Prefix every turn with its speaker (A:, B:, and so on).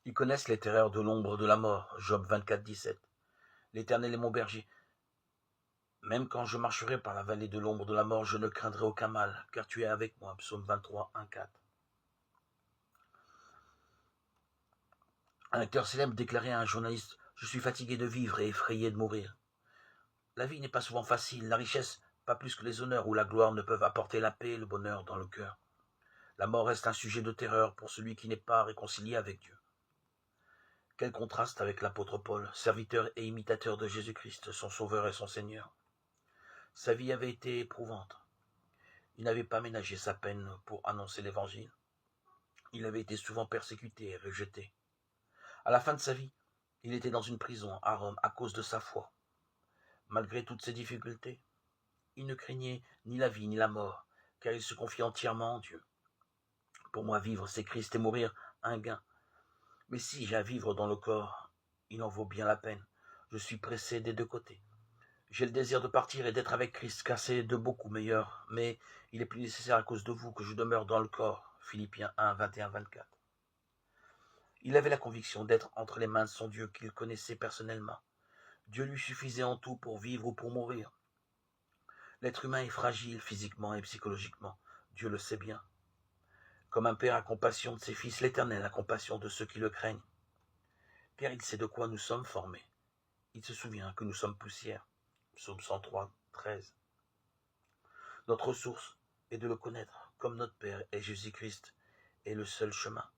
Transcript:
A: Ils connaissent les terreurs de l'ombre de la mort. Job 24, 17. L'Éternel est mon berger. Même quand je marcherai par la vallée de l'ombre de la mort, je ne craindrai aucun mal, car tu es avec moi. Psaume 23, 1, 4. Un acteur célèbre déclarait à un journaliste « Je suis fatigué de vivre et effrayé de mourir. » La vie n'est pas souvent facile, la richesse, pas plus que les honneurs ou la gloire ne peuvent apporter la paix et le bonheur dans le cœur. La mort reste un sujet de terreur pour celui qui n'est pas réconcilié avec Dieu. Quel contraste avec l'apôtre Paul, serviteur et imitateur de Jésus-Christ, son Sauveur et son Seigneur. Sa vie avait été éprouvante. Il n'avait pas ménagé sa peine pour annoncer l'Évangile. Il avait été souvent persécuté et rejeté. À la fin de sa vie, il était dans une prison à Rome à cause de sa foi. Malgré toutes ces difficultés, il ne craignait ni la vie ni la mort, car il se confiait entièrement en Dieu. Pour moi, vivre, c'est Christ et mourir, un gain. Mais si j'ai à vivre dans le corps, il en vaut bien la peine. Je suis pressé des deux côtés. J'ai le désir de partir et d'être avec Christ, car c'est de beaucoup meilleur, mais il est plus nécessaire à cause de vous que je demeure dans le corps. Philippiens 1, 21, 24. Il avait la conviction d'être entre les mains de son Dieu qu'il connaissait personnellement. Dieu lui suffisait en tout pour vivre ou pour mourir. L'être humain est fragile physiquement et psychologiquement. Dieu le sait bien. Comme un père a compassion de ses fils, l'Éternel a compassion de ceux qui le craignent. Car il sait de quoi nous sommes formés. Il se souvient que nous sommes poussière. Psaume 103, 13. Notre source est de le connaître, comme notre Père et Jésus-Christ est le seul chemin.